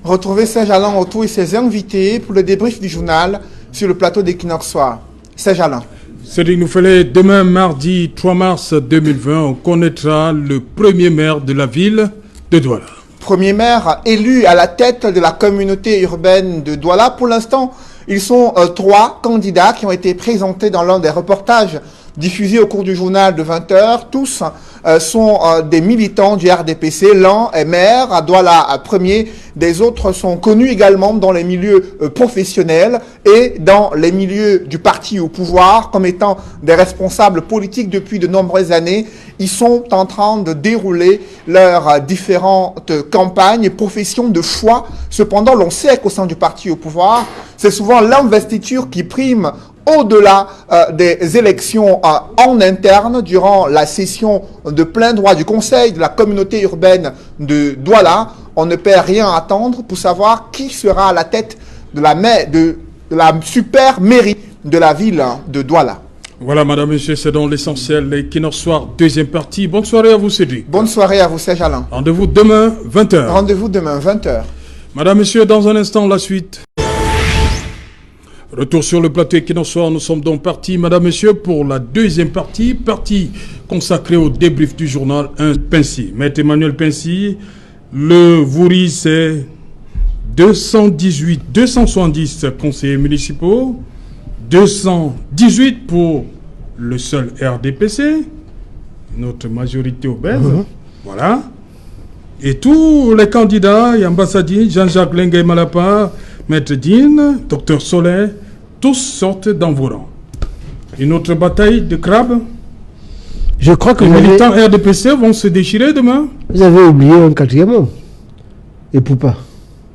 Retrouvez Serge Alain Autou et ses invités pour le débrief du journal sur le plateau d'Equinox Soir. Serge Alain. Cédric Noufelet, demain mardi 3 mars 2020, on connaîtra le premier maire de la ville de Douala. Premier maire élu à la tête de la communauté urbaine de Douala. Pour l'instant, ils sont 3 candidats qui ont été présentés dans l'un des reportages diffusés au cours du journal de 20h. Tous sont des militants du RDPC. L'un est maire à Douala premier. Des autres sont connus également dans les milieux professionnels et dans les milieux du parti au pouvoir comme étant des responsables politiques depuis de nombreuses années. Ils sont en train de dérouler leurs différentes campagnes et professions de choix. Cependant, l'on sait qu'au sein du parti au pouvoir, c'est souvent l'investiture qui prime au-delà des élections en interne durant la session de plein droit du Conseil de la communauté urbaine de Douala. On ne peut rien attendre pour savoir qui sera à la tête de la super mairie de la ville de Douala. Voilà, madame, monsieur, c'est donc l'essentiel. L'Equinox Soir, deuxième partie. Bonne soirée à vous, Cédric. Bonne soirée à vous, Serge Alain. Rendez-vous demain, 20h. Rendez-vous demain, 20h. Madame, monsieur, dans un instant, la suite. Retour sur le plateau Equinox Soir. Nous sommes donc partis, madame, monsieur, pour la deuxième partie consacrée au débrief du journal Un Pincy. Maître Emmanuel Pincy, le Vouri, c'est 270 conseillers municipaux, 218 pour le seul RDPC, notre majorité obèse, voilà. Et tous les candidats et ambassadeurs, Jean-Jacques Lengue Malapa, Maître Dine, Docteur Soleil, tous sortent dans vos rangs. Une autre bataille de crabes. Je crois que les militants RDPC vont se déchirer demain. Vous avez oublié un quatrième homme. Et Poupa.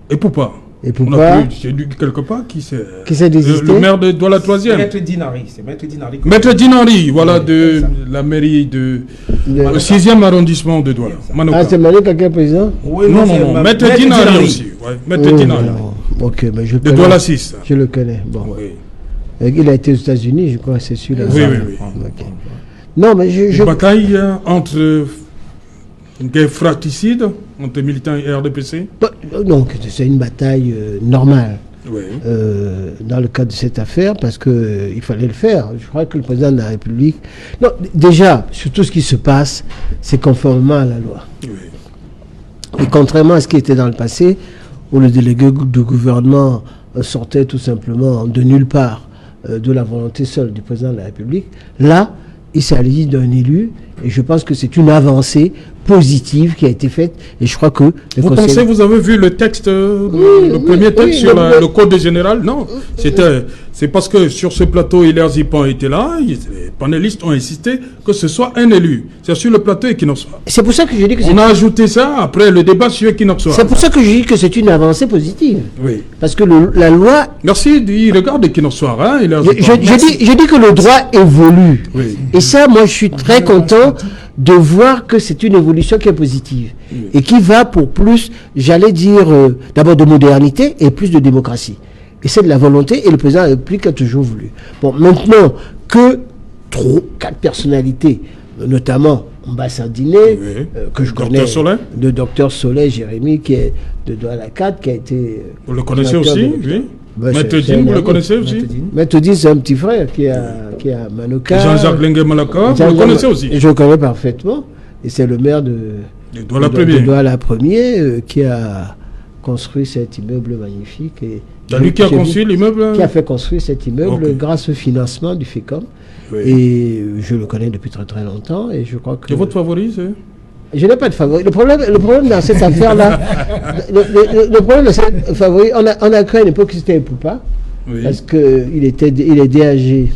Et Poupa. Et Poupa. J'ai lu quelque part qui s'est désisté. Le maire de Douala 3e. Maître Dinari. C'est Maître Dinari. Maître Dinari, voilà, de la mairie de 6e arrondissement de Douala. Ah, c'est Manoka qui est président? Oui, non. Maître Dinari aussi. Ouais. Maître Dinari. Ok, mais je le connais. De Douala 6. Je le connais. Bon. Oui. Il a été aux États-Unis, je crois, c'est celui-là. Oui. Okay. Non, mais Une bataille entre une guerre fratricide entre militants et RDPC. Non, c'est une bataille normale. Oui. Dans le cadre de cette affaire, parce qu'il fallait le faire. Je crois que le président de la République... Non, déjà, sur tout ce qui se passe, c'est conformément à la loi. Oui. Et contrairement à ce qui était dans le passé, où le délégué du gouvernement sortait tout simplement de nulle part de la volonté seule du président de la République, là, il s'agit d'un élu, et je pense que c'est une avancée positive qui a été faite, et je crois que... Vous pensez, vous avez vu le texte, le premier texte sur le code général? Non, c'est parce que sur ce plateau, Hilaire Zipan était là, les panélistes ont insisté que ce soit un élu. C'est sur le plateau Equinox Soir. C'est pour ça que je dis que on a ajouté ça après le débat sur Equinox Soir. C'est pour ça que je dis que c'est une avancée positive. Oui. Parce que la loi... Merci, il regarde Equinox Soir, hein, Hilaire Zipan. Je dis que le droit évolue. Oui. Et ça, moi, je suis très content de voir que c'est une évolution qui est positive et qui va pour plus, j'allais dire, d'abord de modernité et plus de démocratie. Et c'est de la volonté, et le président de la République a toujours voulu. Bon, maintenant que 4 personnalités, notamment Ambassadine, que je connais, le docteur Soleil Jérémy, qui est de Douala 4, qui a été... Vous le connaissez aussi, oui. Maître Dine, vous le connaissez aussi? Maître Dine, c'est un petit frère qui a Manoka. Jean-Jacques Lengue Malaka, vous le connaissez aussi? Je le connais parfaitement. Et c'est le maire de Douala premier qui a construit cet immeuble magnifique. C'est lui qui a construit l'immeuble? Qui a fait construire cet immeuble grâce au financement du FECOM. Oui. Et je le connais depuis très très longtemps. Et je crois que... C'est votre favori, c'est? Je n'ai pas de favori. Le problème dans cette affaire-là, le problème de cette favori, on a cru à une époque que c'était un Poupa, parce qu'il est DAG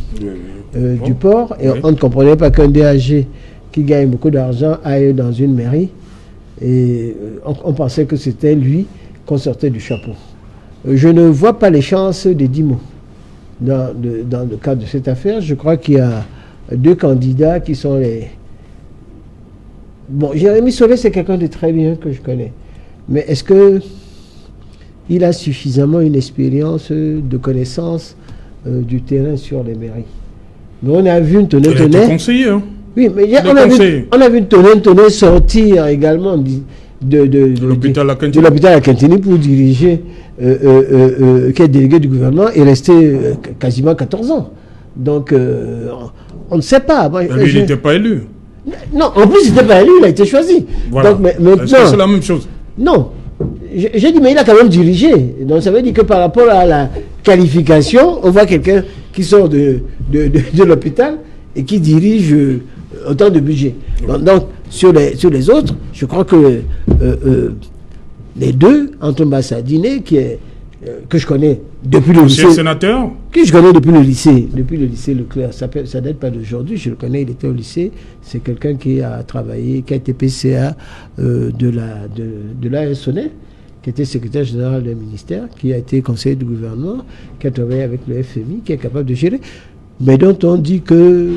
du port, et on ne comprenait pas qu'un DAG qui gagne beaucoup d'argent aille dans une mairie, et on pensait que c'était lui qu'on sortait du chapeau. Je ne vois pas les chances des 10 mots dans le cadre de cette affaire. Je crois qu'il y a 2 candidats qui sont les... Bon, Jérémy Soleil, c'est quelqu'un de très bien que je connais. Mais est-ce qu'il a suffisamment une expérience de connaissance du terrain sur les mairies? Mais on a vu une tonne-tonne. conseiller, hein? Oui, mais on a vu une tonne sortir également de l'hôpital à Cantini pour diriger, qui est délégué du gouvernement, est resté quasiment 14 ans. Donc, on ne sait pas. Moi, lui, il n'était pas élu. Non, en plus, il n'était pas élu, il a été choisi. Voilà. Donc, maintenant, est-ce que c'est la même chose? Non. J'ai dit, mais il a quand même dirigé. Donc, ça veut dire que par rapport à la qualification, on voit quelqu'un qui sort de l'hôpital et qui dirige autant de budget. Donc, sur les autres, je crois que les deux, Antoine Bassadine, que je connais depuis le lycée. Sénateur? Que je connais depuis le lycée Leclerc. Ça date pas d'aujourd'hui, je le connais, il était au lycée. C'est quelqu'un qui a travaillé, qui a été PCA de la SONEL, qui était secrétaire général du ministère, qui a été conseiller du gouvernement, qui a travaillé avec le FMI, qui est capable de gérer, mais dont on dit que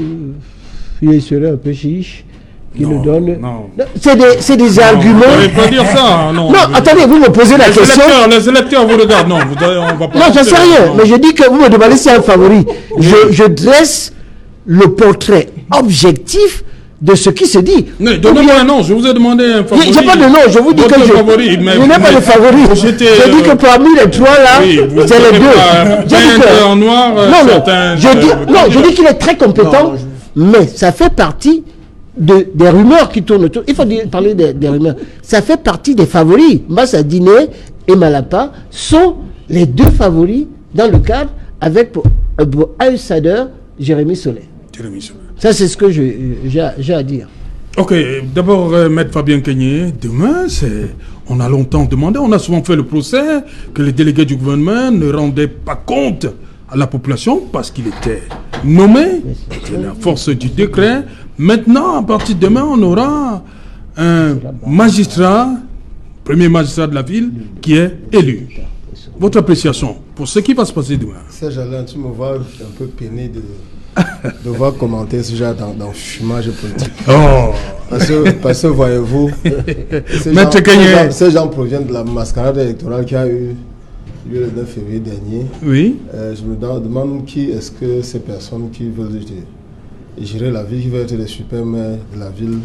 il serait un peu chiche, qui nous donne... Non. C'est des arguments... Vous ne pouvez pas dire ça. Non, attendez, vous me posez la question... Les électeurs vous regardent. Non, on va pas... Non, j'en sais rien, mais je dis que vous me demandez si c'est un favori. Je dresse le portrait objectif de ce qui se dit. Donnez-moi un nom, je vous ai demandé un favori. J'ai pas de nom, je vous dis que je n'ai pas de favori. Je dis que parmi les trois là, c'est les deux. Je dis en noir, je dis qu'il est très compétent, mais ça fait partie des rumeurs qui tournent autour. Il faut parler des rumeurs. Ça fait partie des favoris. Bassadine et Malapa sont les deux favoris dans le cadre avec pour outsider Jérémy Solé. Ça, c'est ce que j'ai à dire. Ok, d'abord, Maître Fabien Kenyé, demain, on a longtemps demandé, on a souvent fait le procès que les délégués du gouvernement ne rendaient pas compte à la population parce qu'il était nommé, c'était la force du décret. Maintenant, à partir de demain, on aura un magistrat, premier magistrat de la ville, qui est élu. Votre appréciation pour ce qui va se passer demain? Serge Alain, tu me vois un peu peiné de devoir commenter ce genre dans fumage politique. Oh. Parce que voyez-vous, ces gens proviennent de la mascarade électorale qui a eu lieu le 9 février dernier. Oui. Je me demande qui est-ce que ces personnes qui veulent gérer la ville, qui veulent être les super maires de la ville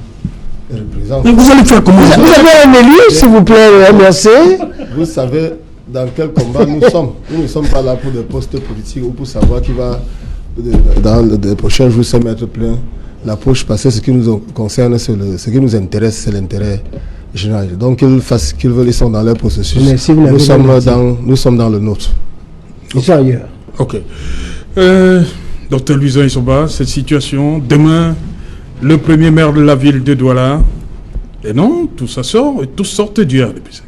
représentent. Mais vous allez faire comment? Vous avez un élu, s'il vous plaît, MRC. Vous savez dans quel combat nous sommes. Nous ne sommes pas là pour des postes politiques ou pour savoir qui va dans les prochains jours se mettre plein la poche, parce que ce qui nous concerne, ce qui nous intéresse, c'est l'intérêt général. Donc qu'ils fassent ce qu'ils veulent, ils sont dans leur processus. Nous sommes dans le nôtre. Ils sont ailleurs. Ok. Docteur Louison Issoba, cette situation, demain, le premier maire de la ville de Douala, et non, tout ça sort, et tout sortent du RDPC.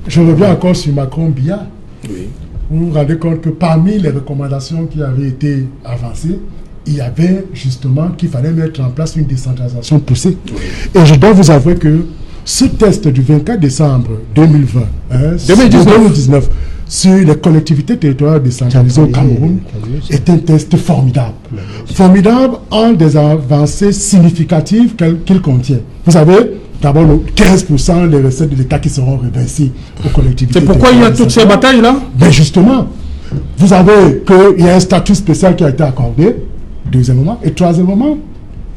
Je reviens encore sur Macron-Biya. Oui. Vous vous rendez compte que parmi les recommandations qui avaient été avancées, il y avait justement qu'il fallait mettre en place une décentralisation poussée. Oui. Et je dois vous avouer que ce test du 24 décembre 2020, 2019 sur les collectivités territoriales décentralisées au Cameroun est un test formidable. Formidable en des avancées significatives qu'il contient. Vous savez, d'abord, 15% des recettes de l'État qui seront reversées aux collectivités. C'est pourquoi il y a toutes ces batailles-là? Ben justement, vous savez qu'il y a un statut spécial qui a été accordé, deuxièmement. Et troisièmement,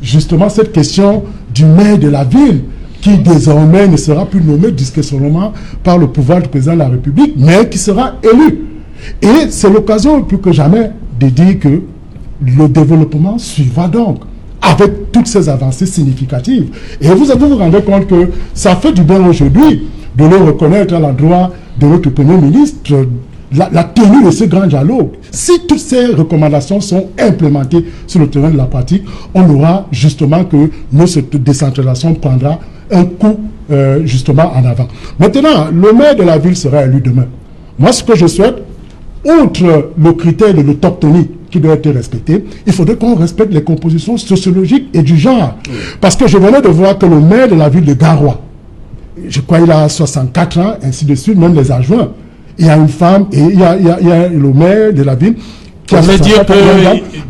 justement, cette question du maire de la ville, qui désormais ne sera plus nommé discrétionnairement par le pouvoir du président de la République, mais qui sera élu. Et c'est l'occasion plus que jamais de dire que le développement suivra donc, avec toutes ces avancées significatives. Et vous vous rendez compte que ça fait du bien aujourd'hui de le reconnaître à l'endroit de notre Premier ministre, la tenue de ce grand dialogue. Si toutes ces recommandations sont implémentées sur le terrain de la pratique, on aura justement que cette décentralisation prendra un coup justement en avant. Maintenant, le maire de la ville sera élu demain. Moi, ce que je souhaite, outre le critère de l'autachtonie qui doit être respecté, il faudrait qu'on respecte les compositions sociologiques et du genre. Parce que je venais de voir que le maire de la ville de Garoua, je crois qu'il a 64 ans, ainsi de suite, même les adjoints. Il y a une femme et il y a le maire de la ville qui a 64 ans.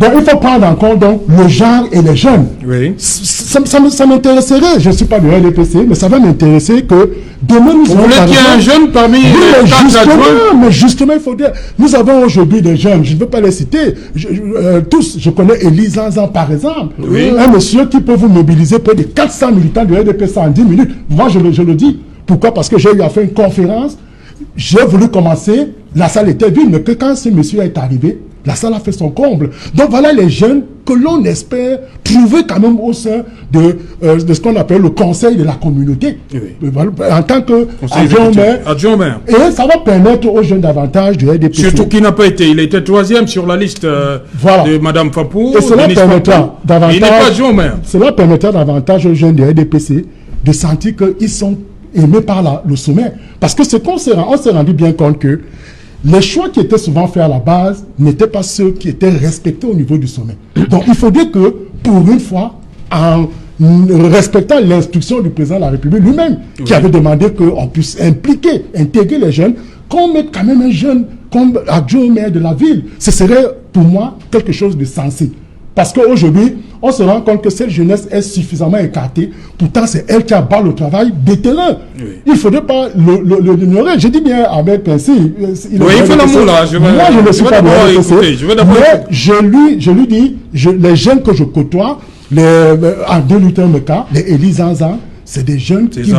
Donc il faut prendre en compte donc, le genre et les jeunes. Oui. Ça m'intéresserait, je ne suis pas du RDPC, mais ça va m'intéresser que demain nous avons... Vous voulez qu'il y ait un jeune parmi les adjoints? Mais justement, il faut dire, nous avons aujourd'hui des jeunes, je ne veux pas les citer, tous, je connais Élie Zanzan par exemple, un monsieur qui peut vous mobiliser près de 400 militants du RDPC en 10 minutes. Moi, je le dis. Pourquoi? Parce que j'ai eu à faire une conférence, j'ai voulu commencer, la salle était vide, mais que quand ce monsieur est arrivé, la salle a fait son comble. Donc voilà les jeunes que l'on espère trouver quand même au sein de ce qu'on appelle le conseil de la communauté. Oui. En tant que adjoint maire. Et ça va permettre aux jeunes davantage de RDPC. Surtout qu'il n'a pas été, il était 3e sur la liste de Mme Fapou. Et cela permettra davantage, il n'est pas adjoint maire. Cela permettra davantage aux jeunes de RDPC de sentir qu'ils sont aimés par le sommet. Parce que on s'est rendu bien compte que les choix qui étaient souvent faits à la base n'étaient pas ceux qui étaient respectés au niveau du sommet. Donc il faudrait que, pour une fois, en respectant l'instruction du président de la République lui-même, qui avait demandé qu'on puisse intégrer les jeunes, qu'on mette quand même un jeune comme adjoint au maire de la ville. Ce serait, pour moi, quelque chose de sensé. Parce qu'aujourd'hui, on se rend compte que cette jeunesse est suffisamment écartée. Pourtant, c'est elle qui abat le travail des terrains. Oui. Il ne faudrait pas l'ignorer. Je dis bien avec Pincy. Il fait l'amour là. Moi, je ne suis pas de RDPC. Mais je lui dis, les jeunes que je côtoie, en 2008 cas, les Élie Zanzan, c'est des jeunes qui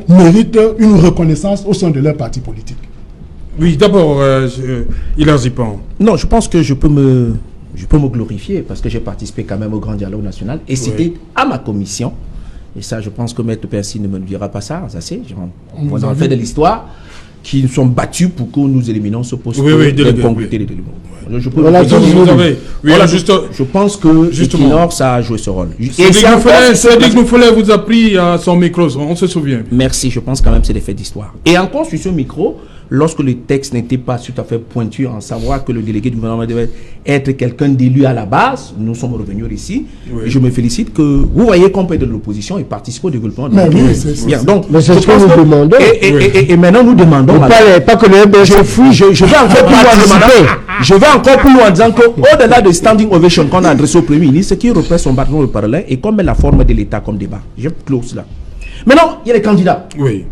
méritent une reconnaissance au sein de leur parti politique. Oui, d'abord, Hilaire Zipan. Non, je pense que je peux me glorifier parce que j'ai participé quand même au Grand Dialogue National et c'était à ma commission. Et ça, je pense que Maître Percy ne me dira pas ça. Ça c'est, on a fait de l'histoire qui nous sont battus pour que nous éliminions ce poste d'incongruité des délibéraux. Je pense que Equinor, ça a joué ce rôle. Cédric Noufoulé vous a pris à son micro, on se souvient. Merci, je pense quand même que c'est des faits d'histoire. Et encore sur ce micro, lorsque le texte n'était pas tout à fait pointu en savoir que le délégué du gouvernement devait être quelqu'un d'élu à la base, nous sommes revenus ici. Et je me félicite que vous voyez qu'on peut être de l'opposition et participer au développement de mais c'est ce que nous demandons. Et maintenant nous demandons. Pas que le MBS fou, je vais encore plus loin. Je vais encore plus loin en disant qu'au-delà de standing ovation qu'on a adressé au Premier ministre, qui reprend son bâton de parallèle et qu'on met la forme de l'État comme débat. Je close là. Maintenant, il y a les candidats. Oui.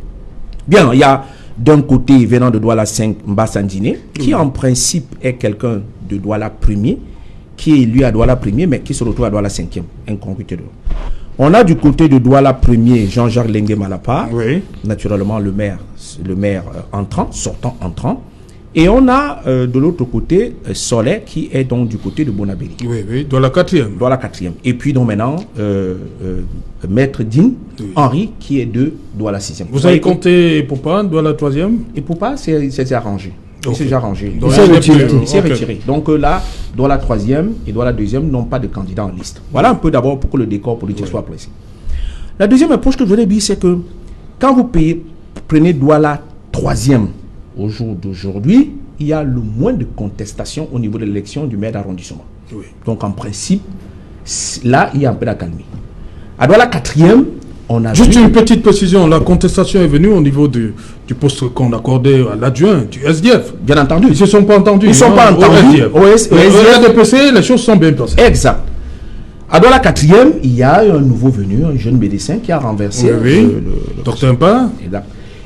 Bien, il y a d'un côté, venant de Douala 5, Mbassandine, qui en principe est quelqu'un de Douala 1er, qui est élu à Douala 1er, mais qui se retrouve à Douala 5e, incongruité de l'eau. On a du côté de Douala 1er, Jean-Jacques Lengue Malapa, naturellement le maire sortant entrant. Et on a de l'autre côté Soleil qui est donc du côté de Bonabéry. Oui, Douala 4e. Douala 4e. Et puis donc maintenant, Maître Dine, Henri, qui est de Douala 6e. Vous avez compté Poupa, Douala 3e? Et Poupa, c'est arrangé. C'est déjà arrangé. Il s'est retiré. Donc là, Douala 3e et Douala 2e n'ont pas de candidat en liste. Voilà un peu d'abord pour que le décor politique soit précis. La deuxième approche que je voulais dire, c'est que quand vous prenez Douala 3e, au jour d'aujourd'hui, il y a le moins de contestation au niveau de l'élection du maire d'arrondissement. Donc en principe, là, il y a un peu d'accalmie. À Douala 4e, on a juste une petite précision, la contestation est venue au niveau du poste qu'on accordait à l'adjoint du SDF. Bien entendu. Ils ne se sont pas entendus. Ils ne sont pas entendus. Au RDPC, les choses sont bien passées. Exact. À Douala 4e, il y a un nouveau venu, un jeune médecin qui a renversé le docteur Mpa.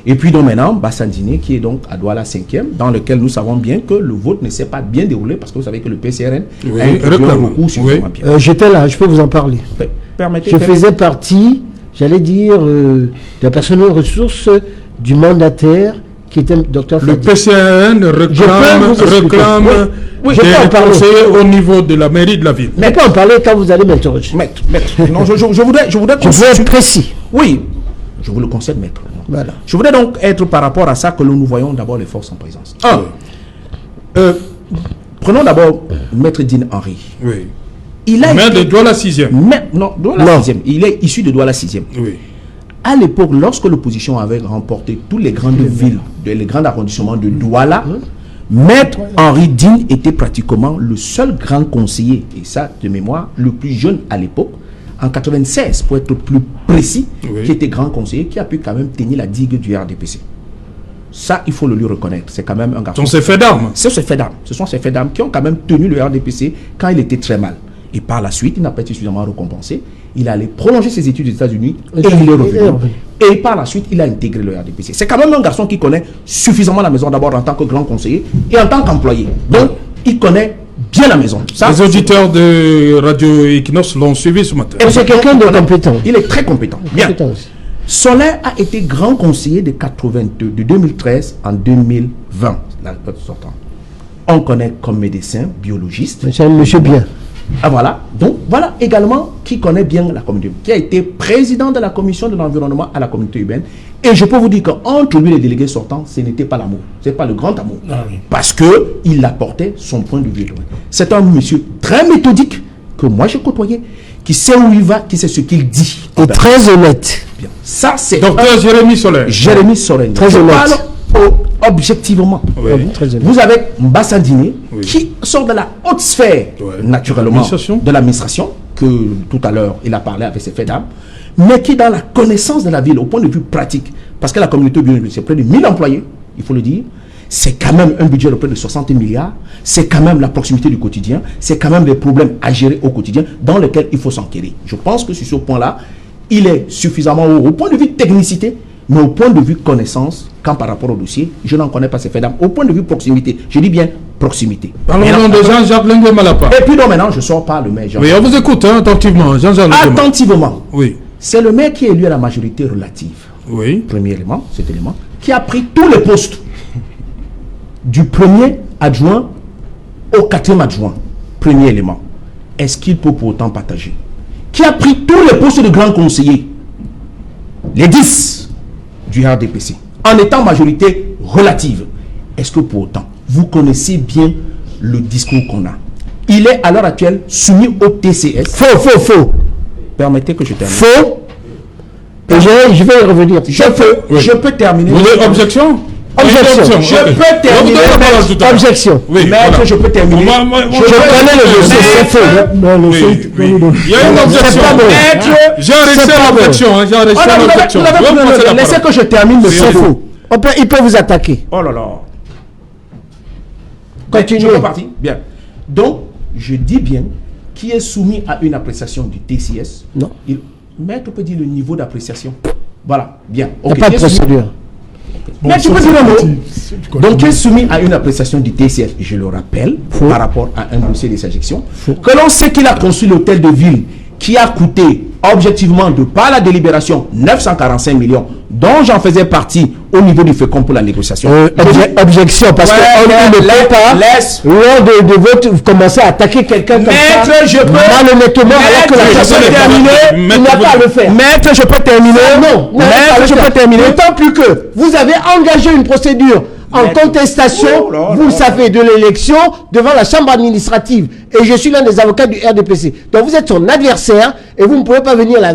Et puis donc maintenant, Bassandine qui est donc à Douala 5e, dans lequel nous savons bien que le vote ne s'est pas bien déroulé parce que vous savez que le PCRN a eu un recours sur j'étais là, je peux vous en parler. Je faisais partie, j'allais dire, de la personne aux ressources du mandataire qui était Dr. Le PCRN réclame des conseillers au niveau de la mairie de la ville. Mais pas en parler quand vous allez m'interroger. Maître. Non, je voudrais être précis. Oui, je vous le concède, maître. Voilà. Je voudrais donc être par rapport à ça que nous voyons d'abord les forces en présence. Prenons d'abord Maître Dine Henri. Oui. Il a maire de Douala 6e. Non, Douala 6e. Il est issu de Douala 6e. Oui. À l'époque, lorsque l'opposition avait remporté toutes les grandes villes, les grands arrondissements de Douala, Maître Henri Dine était pratiquement le seul grand conseiller, et ça de mémoire, le plus jeune à l'époque, en 96 pour être plus précis, qui était grand conseiller, qui a pu quand même tenir la digue du RDPC. Ça, il faut le lui reconnaître. C'est quand même un garçon. Ce sont ses faits d'armes. Ce sont ses faits d'armes qui ont quand même tenu le RDPC quand il était très mal. Et par la suite, il n'a pas été suffisamment récompensé. Il allait prolonger ses études aux États-Unis et il est revenu. Et par la suite, il a intégré le RDPC. C'est quand même un garçon qui connaît suffisamment la maison, d'abord en tant que grand conseiller et en tant qu'employé. Donc, il connaît bien la maison. Ça, les auditeurs de Radio Equinox l'ont suivi ce matin. C'est quelqu'un de compétent. Il est très compétent. Bien. Soler a été grand conseiller de 82, de 2013 en 2020, la période sortante. On connaît comme médecin, biologiste. C'est un monsieur bien. Ah voilà, donc voilà également qui connaît bien la communauté, qui a été président de la commission de l'environnement à la communauté urbaine. Et je peux vous dire qu'entre lui et les délégués sortants, ce n'était pas l'amour, ce n'est pas le grand amour. Ah oui. Parce qu'il apportait son point de vue. C'est un monsieur très méthodique que moi j'ai côtoyé, qui sait où il va, qui sait ce qu'il dit. Et très honnête. Bien. Ça c'est Docteur Jérémy Soler. Jérémy Soler. Très Je honnête. parle objectivement. Oui. Très honnête. Vous avez Mbassandine Oui. qui sort de la haute sphère, Ouais. naturellement, L'administration. de l'administration, que tout à l'heure il a parlé avec ses faits d'âme, mais qui dans la connaissance de la ville, au point de vue pratique, parce que la communauté biologique, c'est près de 1000 employés, il faut le dire, c'est quand même un budget de près de 60 milliards, c'est quand même la proximité du quotidien, c'est quand même des problèmes à gérer au quotidien dans lesquels il faut s'enquérir. Je pense que sur ce point-là, il est suffisamment haut au point de vue technicité, mais au point de vue connaissance, quand par rapport au dossier, je n'en connais pas ses faits d'âme. Au point de vue proximité, je dis bien proximité. Parlons de Jean-Jacques Lengue Malapa. Et puis non, maintenant, je ne sors pas le maire Jean. Oui, on vous écoute attentivement, Jean-Jacques Lengue Malapa. Attentivement. Oui, C'est le maire qui est élu à la majorité relative. oui. Premier élément, cet élément, qui a pris tous les postes du premier adjoint au quatrième adjoint. Premier élément. Est-ce qu'il peut pour autant partager? Qui a pris tous les postes de grand conseiller, les 10 du RDPC, en étant majorité relative. Est-ce que pour autant, vous connaissez bien le discours qu'on a? Il est à l'heure actuelle soumis au TCS. Faux. Permettez que je termine. Faux. Et je vais y revenir. Je peux terminer. Vous avez objection? Objection. Je peux terminer. Objection. Oui, Maître, voilà. je peux terminer. Je connais le dossier, c'est faux. Non, le Oui, fait- oui. Il y a une objection. pas bon. Maître, J'ai arrêté l'objection. J'ai arrêté l'objection. laissez que je termine, monsieur. C'est faux. Il peut vous attaquer. Oh là là. Continuez. Je peux partir. Bien. Donc, je dis bien qui est soumis à une appréciation du TCS. Non. Maître peut dire le niveau d'appréciation. Voilà. Bien. Il n'y Ok, a pas de qui est soumis- procédure. Mais tu peux dire un mot. Continue. Donc, qui est soumis à une appréciation du TCF, je le rappelle, par rapport à un dossier des injections, que l'on sait qu'il a construit l'hôtel de ville qui a coûté, objectivement, de par la délibération, 945 millions, dont j'en faisais partie au niveau du FECOM pour la négociation. Objection, parce Ouais, qu'on ne peut pas, laisse. lors de vote, vous commencez à attaquer quelqu'un comme ça, Maître, je peux. malhonnêtement, alors que la Maître, personne je peux est terminer. il n'a pas à le faire. Maître, je peux terminer. Non, Maître, je peux terminer. D'autant plus que vous avez engagé une procédure en Maître. contestation, Oh là vous le là savez, de l'élection devant la chambre administrative. Et je suis l'un des avocats du RDPC. Donc vous êtes son adversaire et vous ne pouvez pas venir la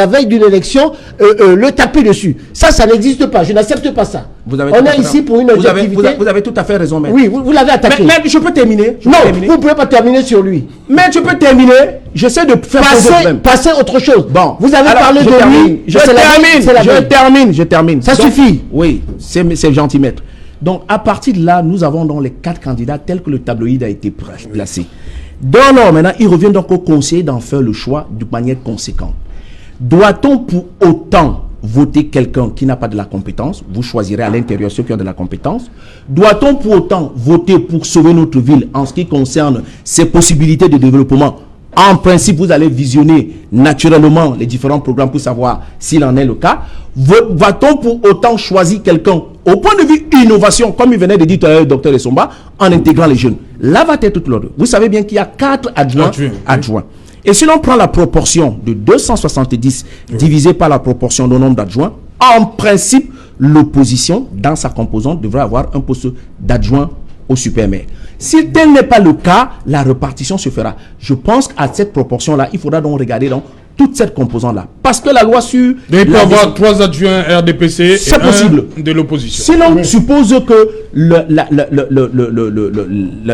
veille d'une élection le taper dessus. Ça n'existe pas. Je n'accepte pas ça. Vous avez On tout à est fait ici raison. pour une Vous avez- objectivité. vous avez tout à fait raison, maître. Oui, vous l'avez attaqué. Mais je peux terminer. Je peux Non, terminer. vous ne pouvez pas terminer sur lui. Mais tu peux terminer. J'essaie de faire poser problème. Passez autre chose. Bon, Vous avez alors, parlé je de termine. lui. Je c'est la veille, c'est la veille. je termine. Ça Donc, suffit. Oui, c'est gentil, maître. Donc, à partir de là, nous avons donc les 4 candidats tels que le tabloïd a été placé. Dans l'ordre, maintenant, il revient donc au conseiller d'en faire le choix de manière conséquente. Doit-on pour autant voter quelqu'un qui n'a pas de la compétence? Vous choisirez à l'intérieur ceux qui ont de la compétence. Doit-on pour autant voter pour sauver notre ville en ce qui concerne ses possibilités de développement? En principe, vous allez visionner naturellement les différents programmes pour savoir s'il en est le cas. Va-t-on pour autant choisir quelqu'un au point de vue innovation, comme il venait de dire tout à l'heure le docteur Essomba, en intégrant les jeunes? Là va être tout l'ordre. Vous savez bien qu'il y a 4 adjoints. Et si l'on prend la proportion de 270 divisé par la proportion du nombre d'adjoints, en principe, l'opposition, dans sa composante, devrait avoir un poste d'adjoint au super-maire. Si tel n'est pas le cas, la répartition se fera. Je pense qu'à cette proportion-là, il faudra donc regarder dans toute cette composante-là. Parce que la loi sur... Il peut y avoir 3 adjoints RDPC et C'est possible. un de l'opposition. Si l'on suppose que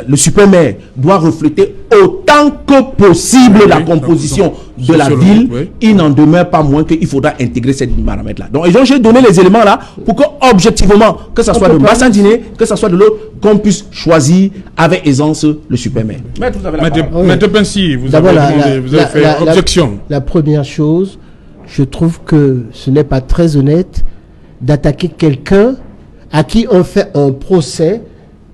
le super-maire doit refléter autant que possible la composition de la ville, il n'en demeure pas moins qu'il faudra intégrer ces paramètres-là. Donc, j'ai donné les éléments là pour que, objectivement, que ce soit de Bassandine, que ce soit de l'autre, qu'on puisse choisir avec aisance le super-maire. Maître, vous avez la parole. Maître Pensy, vous D'abord, avez fait objection. La première chose, je trouve que ce n'est pas très honnête d'attaquer quelqu'un à qui on fait un procès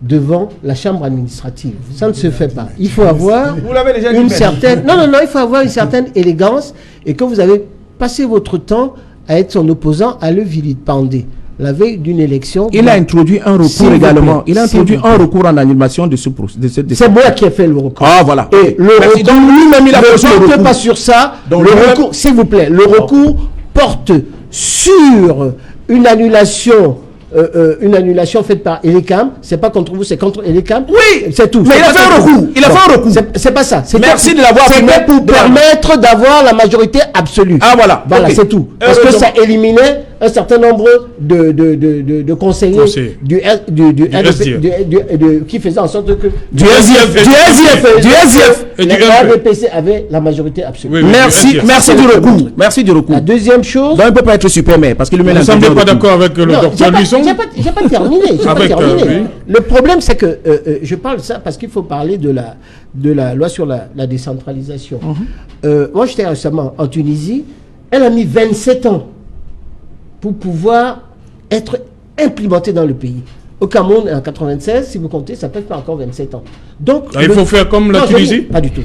devant la chambre administrative. Ça ne se fait pas. Il faut avoir une certaine... Non, il faut avoir une certaine élégance et que vous avez passé votre temps à être son opposant, à le vilipender la veille d'une élection. Il a introduit un recours également. Il a introduit un recours en annulation de ce procès. C'est moi qui ai fait le recours. Ah, voilà. Et le recours, donc lui-même, il a fait le recours. Pas sur ça. Donc, le recours, s'il vous plaît, le recours porte sur une annulation faite par Elecam. C'est pas contre vous, c'est contre Elecam. Oui, c'est tout. Mais il a fait un recours. Il a fait un recours. C'est pas ça. Merci de l'avoir fait. C'était pour permettre d'avoir la majorité absolue. Ah, voilà. Voilà, Okay. c'est tout. Parce que ça éliminait un certain nombre de conseillers du RDP, qui faisaient en sorte que du SIF et du RDPC avait la majorité absolue. Oui, merci du recours. Merci du recours. La deuxième chose. Donc, il ne peut pas être super maire parce que lui-même. Vous ne semblez pas d'accord avec le docteur Luçon? J'ai pas terminé. Le problème, c'est que je parle de ça parce qu'il faut parler de la loi sur la décentralisation. Moi, j'étais récemment en Tunisie. Elle a mis 27 ans pour pouvoir être implémentée dans le pays. Au Cameroun, en 96, si vous comptez, ça peut faire encore 27 ans. Donc, il faut faire comme la Tunisie? Pas du tout.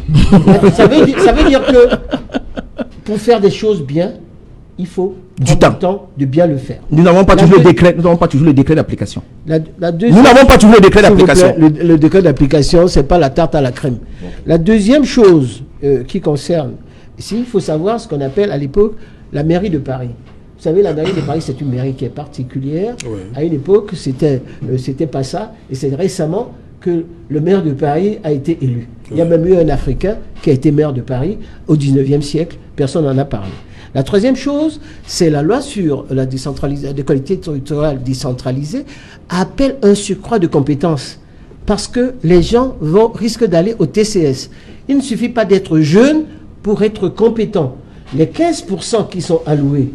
Ça veut dire que pour faire des choses bien, il faut du temps de bien le faire. Nous n'avons pas toujours le décret. Nous n'avons pas toujours le décret d'application. Nous n'avons pas toujours le décret d'application. Le décret d'application, c'est pas la tarte à la crème. La deuxième chose qui concerne ici, il faut savoir ce qu'on appelle à l'époque la mairie de Paris. Vous savez, la mairie de Paris, c'est une mairie qui est particulière. Oui. À une époque, c'était pas ça. Et c'est récemment que le maire de Paris a été élu. Oui. Il y a même eu un Africain qui a été maire de Paris au 19e siècle. Personne n'en a parlé. La troisième chose, c'est la loi sur la décentralisation des collectivités territoriales décentralisées appelle un surcroît de compétences. Parce que les gens risquent d'aller au TCS. Il ne suffit pas d'être jeune pour être compétent. Les 15% qui sont alloués,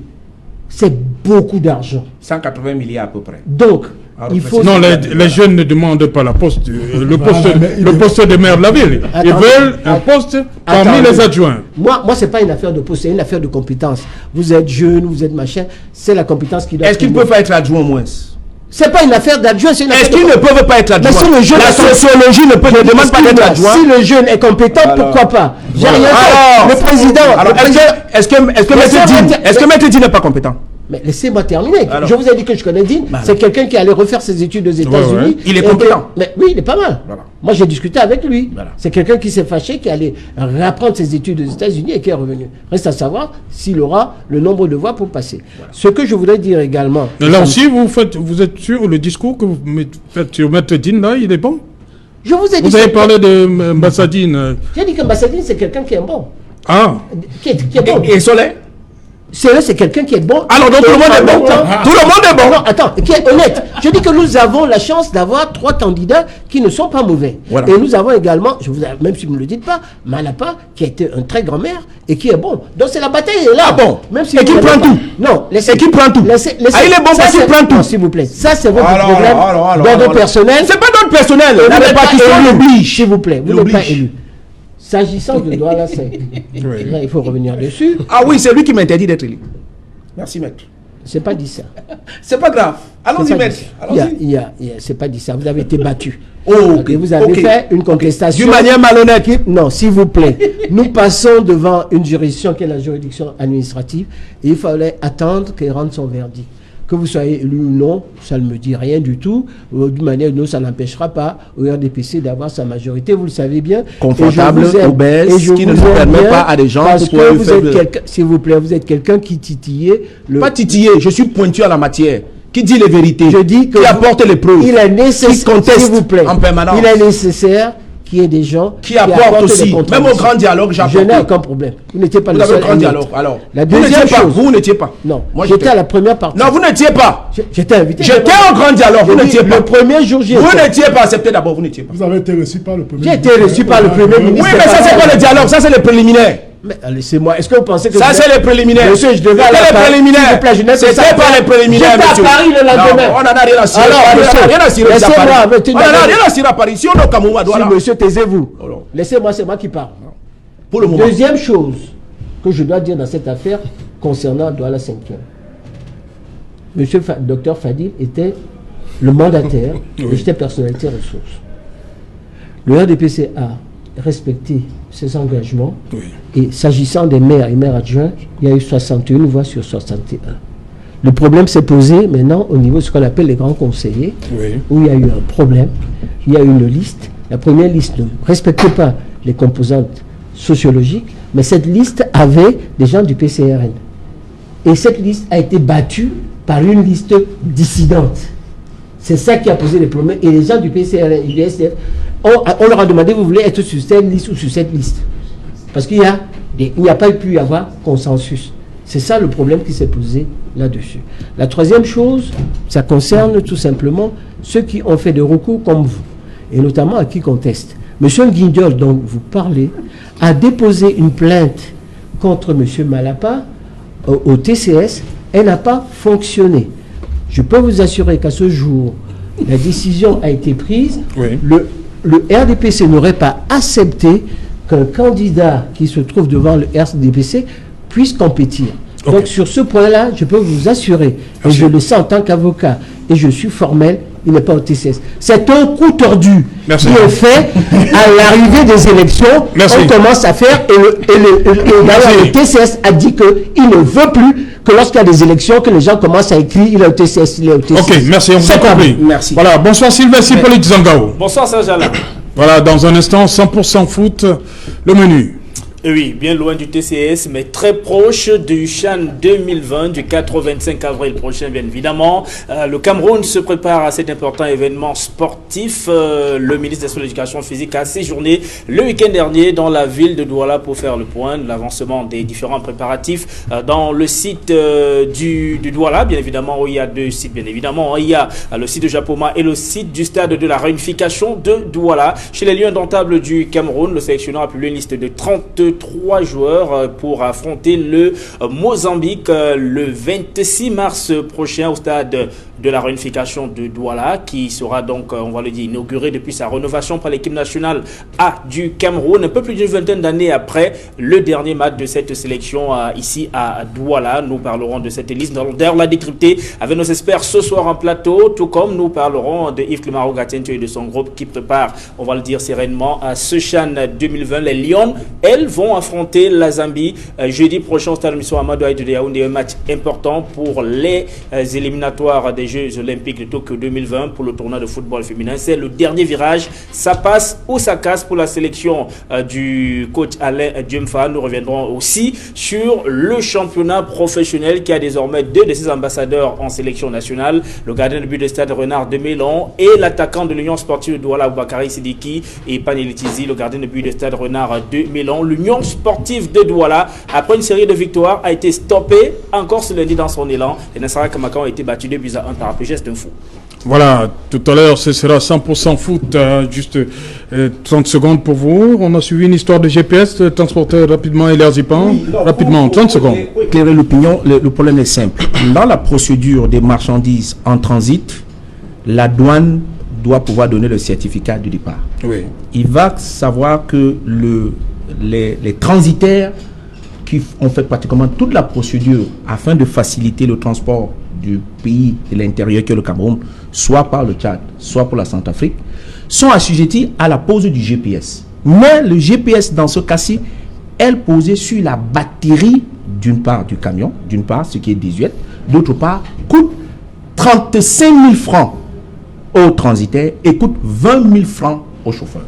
c'est beaucoup d'argent. 180 milliards à peu près. Donc, il faut... Non, les jeunes ne demandent pas le poste de maire de la ville. Ils veulent un poste parmi les adjoints. Moi, ce n'est pas une affaire de poste, c'est une affaire de compétence. Vous êtes jeune, vous êtes machin, c'est la compétence qui doit... Est-ce qu'ils peuvent être adjoints au moins? C'est pas une affaire d'adjoint, c'est une affaire. Est-ce qu'ils ne peuvent pas être adjoints? Si la sociologie ne demande pas d'être adjoint. Si le jeune est compétent, pourquoi pas? J'ai rien fait. Le président. Est-ce que Maître Di n'est pas compétent? Mais laissez-moi terminer. Je vous ai dit que je connais Dean. C'est quelqu'un qui allait refaire ses études aux États-Unis. Il est compétent. Mais oui, il est pas mal. Moi, j'ai discuté avec lui. C'est quelqu'un qui s'est fâché, qui allait réapprendre ses études aux États-Unis et qui est revenu. Reste à savoir s'il aura le nombre de voix pour passer. Ce que je voudrais dire également. Là aussi, vous êtes sûr, le discours que vous faites sur Maître Dean, là, il est bon? Je vous ai dit. Vous avez parlé de Mbassadine. J'ai dit que Mbassadine, c'est quelqu'un qui est bon. Ah. Qui est bon. Et Soleil? C'est quelqu'un qui est bon. Alors, donc tout le monde est bon. Tout le monde est bon. Non, attends, qui est honnête. Je dis que nous avons la chance d'avoir 3 candidats qui ne sont pas mauvais. Voilà. Et nous avons également, même si vous ne me le dites pas, Malapa, qui a été un très grand maire et qui est bon. Donc c'est la bataille est là. Ah bon? Même si et qui prend tout? Non, et qui prend tout? Il est bon parce qu'il prend tout. S'il vous plaît. Ça, c'est votre problème d'ordre personnel. C'est pas d'ordre personnel. La répartition l'oblige. S'il vous plaît, vous n'êtes pas élu. S'agissant de Douala 5, là, il faut revenir dessus. Ah oui, c'est lui qui m'interdit d'être élu. Merci, maître. C'est pas dit ça. C'est pas grave. Allons-y, maître. C'est pas dit ça. Vous avez été battu. Et vous avez fait une contestation. D'une manière malhonnête. Non, s'il vous plaît. Nous passons devant une juridiction qui est la juridiction administrative. Et il fallait attendre qu'elle rende son verdict. Que vous soyez élu ou non, ça ne me dit rien du tout. D'une manière ou d'une autre, ça n'empêchera pas au RDPC d'avoir sa majorité, vous le savez bien. Confortable, obèse, qui ne nous permet pas à des gens parce que vous êtes quelqu'un, s'il vous plaît, vous êtes quelqu'un qui titillait. Pas titillé, je suis pointu à la matière. Qui dit les vérités, je dis que qui apporte les preuves, il est nécessaire, qui conteste s'il vous plaît, en permanence. Il est nécessaire qu'il y ait des gens qui apportent aussi. Même au grand dialogue, j'apporte. Je n'ai aucun problème. Vous n'étiez pas le seul. Vous avez grand dialogue. Alors, la deuxième chose. Vous n'étiez pas. Non, moi j'étais à la première partie. Non, vous n'étiez pas. J'étais invité. J'étais au grand dialogue. Vous n'étiez pas. Le premier jour, j'y étais. Vous n'étiez pas accepté d'abord. Vous n'étiez pas. Vous avez été reçu par le premier ministre. J'ai été reçu par le premier ministre. Oui, mais ça, c'est pas le dialogue. Ça, c'est le préliminaire. Mais laissez-moi, est-ce que vous pensez que... Ça, c'est les préliminaires. Monsieur, je devais aller à les préliminaires. C'était pas les préliminaires, monsieur. J'étais à Paris le lendemain. On en a rien à cirer. Alors, monsieur, laissez-moi... On en a rien à cirer à Paris. Si on est au Cameroun, à Douala. Si, monsieur, taisez-vous. Laissez-moi, c'est moi qui parle. Pour le moment. Deuxième chose que je dois dire dans cette affaire concernant Douala 5e. Monsieur Dr Fadil était le mandataire et j'étais personnalité ressources. Le RDPC a respecté ses engagements. Oui. Et s'agissant des maires et maires adjoints, il y a eu 61 voix sur 61. Le problème s'est posé maintenant au niveau de ce qu'on appelle les grands conseillers, où il y a eu un problème. Il y a eu une liste. La première liste ne respectait pas les composantes sociologiques, mais cette liste avait des gens du PCRN. Et cette liste a été battue par une liste dissidente. C'est ça qui a posé les problèmes. Et les gens du PCRN et du SDF, on leur a demandé, vous voulez être sur cette liste ou sur cette liste? Parce qu'il n'y a pas pu y avoir consensus. C'est ça le problème qui s'est posé là-dessus. La troisième chose, ça concerne tout simplement ceux qui ont fait des recours comme vous, et notamment à qui conteste. Monsieur Nguindol, dont vous parlez, a déposé une plainte contre Monsieur Malapa au TCS. Elle n'a pas fonctionné. Je peux vous assurer qu'à ce jour, la décision a été prise. Oui. Le RDPC n'aurait pas accepté qu'un candidat qui se trouve devant le RDPC puisse compétir. Okay. Donc sur ce point-là, je peux vous assurer, et je le sais en tant qu'avocat, et je suis formel, il n'est pas au TCS. C'est un coup tordu qui est fait à l'arrivée des élections. On commence à faire, et d'ailleurs le TCS a dit qu'il ne veut plus que lorsqu'il y a des élections, que les gens commencent à écrire, il est au TCS, il est au TCS. Ok, merci, on vous a compris. Merci. Voilà, bonsoir Sylvain Sipoli Zangao. Bonsoir Serge Alain. Voilà, dans un instant, 100% foot, le menu. Oui, bien loin du TCS, mais très proche du CHAN 2020, du 4 au 25 avril prochain, bien évidemment. Le Cameroun se prépare à cet important événement sportif. Le ministre de l'Éducation physique a séjourné le week-end dernier dans la ville de Douala pour faire le point de l'avancement des différents préparatifs dans le site du Douala, bien évidemment, où il y a deux sites, bien évidemment. Il y a le site de Japoma et le site du stade de la réunification de Douala. Chez les Lions indomptables du Cameroun, le sélectionneur a publié une liste de 33 joueurs pour affronter le Mozambique le 26 mars prochain au stade de la réunification de Douala, qui sera donc, on va le dire, inauguré depuis sa rénovation par l'équipe nationale A du Cameroun, un peu plus d'une vingtaine d'années après le dernier match de cette sélection ici à Douala. Nous parlerons de cette liste. Nous allons d'ailleurs la décrypter avec nos experts ce soir en plateau, tout comme nous parlerons de Yves Clément Gatento et de son groupe qui prépare, on va le dire sereinement, à ce CHAN 2020. Les Lions, elles, vont affronter la Zambie jeudi prochain au stade Misso Amadou Haïdou de Yaoundé, un match important pour les éliminatoires des Jeux Olympiques de Tokyo 2020 pour le tournoi de football féminin. C'est le dernier virage, ça passe ou ça casse pour la sélection du coach Alain Diomfa. Nous reviendrons aussi sur le championnat professionnel qui a désormais deux de ses ambassadeurs en sélection nationale, le gardien de but de stade Renard de Mélon et l'attaquant de l'Union sportive de Douala Boubakari Sidiki et Paneli Tizi, le gardien de but de stade Renard de Mélon. L'Union sportive de Douala, après une série de victoires, a été stoppée encore ce lundi dans son élan. Les Nassara Kamaka ont été battus 2-1 par Geste Info. Voilà, tout à l'heure ce sera 100% foot, juste 30 secondes pour vous. On a suivi une histoire de GPS, transporteur rapidement et l'Erzipan, rapidement, 30 secondes. Pour éclairer l'opinion, le problème est simple. Dans la procédure des marchandises en transit, la douane doit pouvoir donner le certificat de départ. Oui. Il va savoir que les transitaires qui ont fait pratiquement toute la procédure afin de faciliter le transport du pays de l'intérieur que le Cameroun, soit par le Tchad, soit pour la Centrafrique, sont assujettis à la pose du GPS. Mais le GPS, dans ce cas-ci, est posé sur la batterie, d'une part, du camion, d'une part, ce qui est désuet, d'autre part, coûte 35 000 francs aux transitaires et coûte 20 000 francs aux chauffeurs.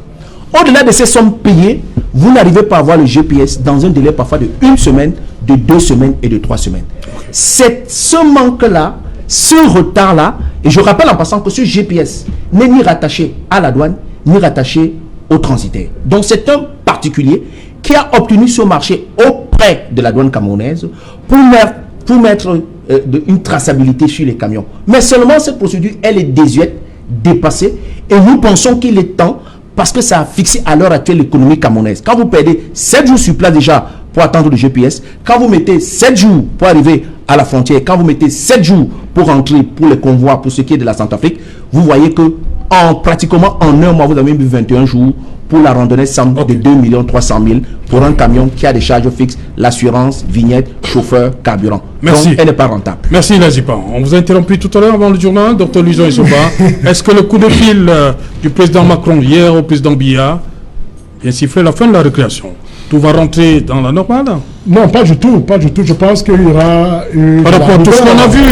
Au-delà de ces sommes payées, vous n'arrivez pas à avoir le GPS dans un délai parfois de 1 semaine, de 2 semaines et de 3 semaines. C'est ce manque-là, ce retard-là, et je rappelle en passant que ce GPS n'est ni rattaché à la douane, ni rattaché au transitaire. Donc c'est un particulier qui a obtenu ce marché auprès de la douane camerounaise pour mettre une traçabilité sur les camions. Mais seulement cette procédure, elle est désuète, dépassée, et nous pensons qu'il est temps, parce que ça a fixé à l'heure actuelle l'économie camerounaise. Quand vous perdez 7 jours sur place déjà pour attendre le GPS, quand vous mettez 7 jours pour arriver à la frontière, quand vous mettez 7 jours pour rentrer pour les convois, pour ce qui est de la Centrafrique, vous voyez que pratiquement en un mois, vous avez mis 21 jours pour la randonnée de 2 300 000 pour un camion qui a des charges fixes, l'assurance, vignette, chauffeur, carburant. Merci. Donc, elle n'est pas rentable. Merci Lazipan. On vous a interrompu tout à l'heure avant le journal, Dr Luison Issoba. Est-ce que le coup de fil du président Macron hier au président Biya bien siffler la fin de la récréation. Tout va rentrer dans la normale? Non, pas du tout, pas du tout. Je pense qu'il y aura... Par rapport à tout ce qu'on a vu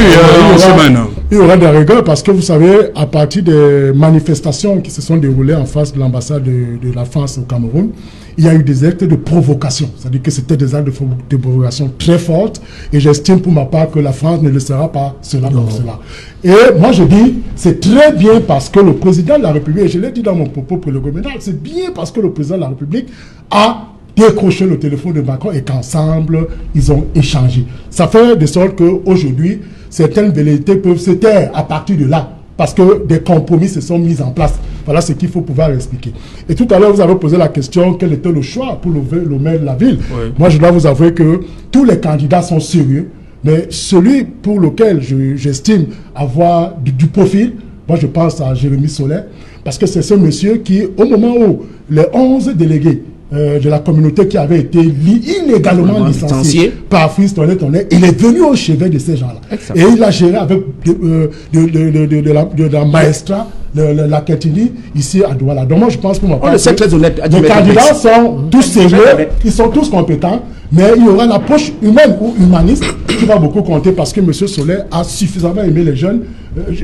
en semaine. Il y aura des rigueurs parce que vous savez, à partir des manifestations qui se sont déroulées en face de l'ambassade de la France au Cameroun, il y a eu des actes de provocation. C'est-à-dire que c'était des actes de provocation très fortes. Et j'estime pour ma part que la France ne laissera pas cela comme cela. Et moi je dis, c'est très bien parce que le président de la République, et je l'ai dit dans mon propos prélogoménal, c'est bien parce que le président de la République a décroché le téléphone de Macron et qu'ensemble, ils ont échangé. Ça fait de sorte qu'aujourd'hui, certaines velléités peuvent se taire à partir de là, parce que des compromis se sont mis en place. Voilà ce qu'il faut pouvoir expliquer. Et tout à l'heure, vous avez posé la question, quel était le choix pour le maire de la ville? Oui. Moi, je dois vous avouer que tous les candidats sont sérieux, mais celui pour lequel j'estime avoir du profil, moi je pense à Jérémy Soler, parce que c'est ce monsieur qui, au moment où les 11 délégués de la communauté qui avait été illégalement licencié par Fils Tonnet, il est venu au chevet de ces gens-là. Et il a géré avec de la maestra, la Ketini, ici à Douala. Donc moi je pense que c'est très honnête. Les candidats sont tous sérieux, ils sont tous compétents, mais il y aura l'approche humaine ou humaniste qui va beaucoup compter parce que M. Soler a suffisamment aimé les jeunes.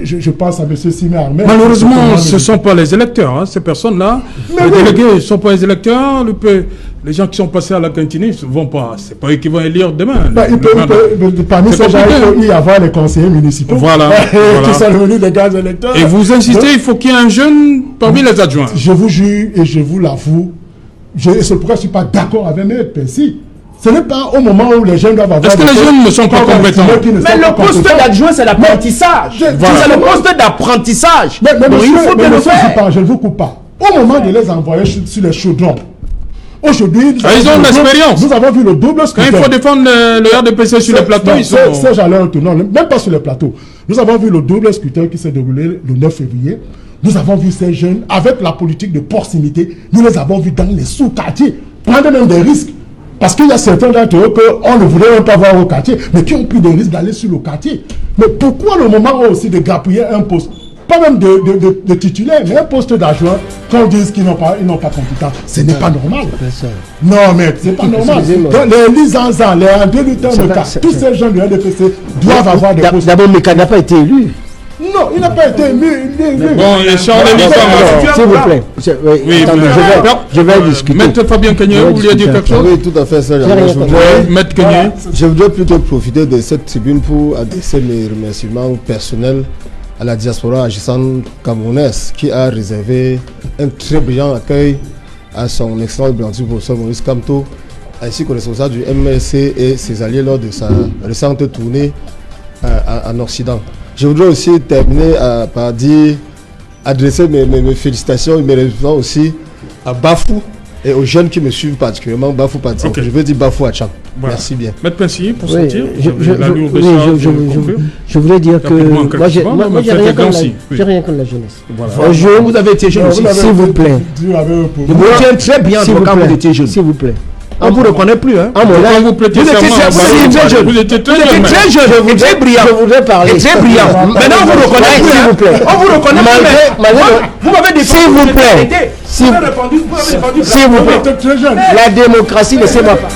Je pense à M. Simé Armel. Malheureusement, ce ne sont pas les électeurs, hein, ces personnes-là. Les délégués ne sont pas les électeurs. Les gens qui sont passés à la cantine ne vont pas. Ce n'est pas eux qui vont élire demain. Parmi ces gens, il faut y avoir les conseillers municipaux. Voilà. Qui sont devenus des gars électeurs. Et vous insistez, il faut qu'il y ait un jeune parmi les adjoints. Je vous jure et je vous l'avoue, c'est pourquoi je ne suis pas d'accord avec M. Percy. Ce n'est pas au moment où les jeunes doivent avoir... Est-ce que les jeunes ne sont pas compétents? Mais le poste d'adjoint, c'est l'apprentissage. C'est le poste d'apprentissage. Mais il faut bien le faire. Je ne vous coupe pas. Au moment de les envoyer sur les chaudrons, aujourd'hui... Ils ont l'expérience. Nous avons vu le double scooter. Quand il faut défendre le RDPC sur les plateaux, ils sont... C'est j'allais un tournant, même pas sur les plateaux. Nous avons vu le double scooter qui s'est déroulé le 9 février. Nous avons vu ces jeunes, avec la politique de proximité, nous les avons vus dans les sous-quartiers, prendre même des risques. Parce qu'il y a certains d'entre eux qu'on ne voulait même pas voir au quartier, mais qui ont pris des risques d'aller sur le quartier. Mais pourquoi le moment aussi de grappiller un poste, pas même de titulaire, mais un poste d'adjoint, qu'on dise qu'ils n'ont pas compétence? Ce n'est pas normal. Non, mais c'est pas normal. Les Lizanzan, les André Lutin, tous ces gens du RDPC doivent avoir des postes. D'abord, Meka n'a pas été élu. Non, il n'a pas été élu. Bon, et Charles s'il vous plaît. Je vais discuter. Maître Fabien Kenyé, vous vouliez dire quelque chose? Oui, tout à fait. Maître Kenyé. Je voudrais plutôt profiter de cette tribune pour adresser mes remerciements personnels à la diaspora agissante camerounaise qui a réservé un très brillant accueil à son excellent brandy professeur Maurice Kamto, ainsi qu'au responsable du MLC et ses alliés lors de sa récente tournée en Occident. Je voudrais aussi terminer par adresser mes félicitations et mes remerciements aussi à Bafou et aux jeunes qui me suivent particulièrement, Bafou Pati. Okay. Je veux dire Bafou Acham. Voilà. Merci bien. Maître Pensy, pour sortir, je voulais dire que moi j'ai rien contre la jeunesse. Voilà. Vous avez été jeune aussi, s'il vous plaît. Je vous tiens très bien quand vous étiez jeune. S'il vous plaît. On ne vous reconnaît plus, hein? Vous étiez très jeune. Vous étiez très jeune. Très brillant. Je voudrais parler. Très brillant. Maintenant, on vous reconnaît plus, s'il vous plaît. On vous reconnaît plus. Vous m'avez dit, s'il vous plaît. S'il vous plaît. La démocratie, laissez-moi pas.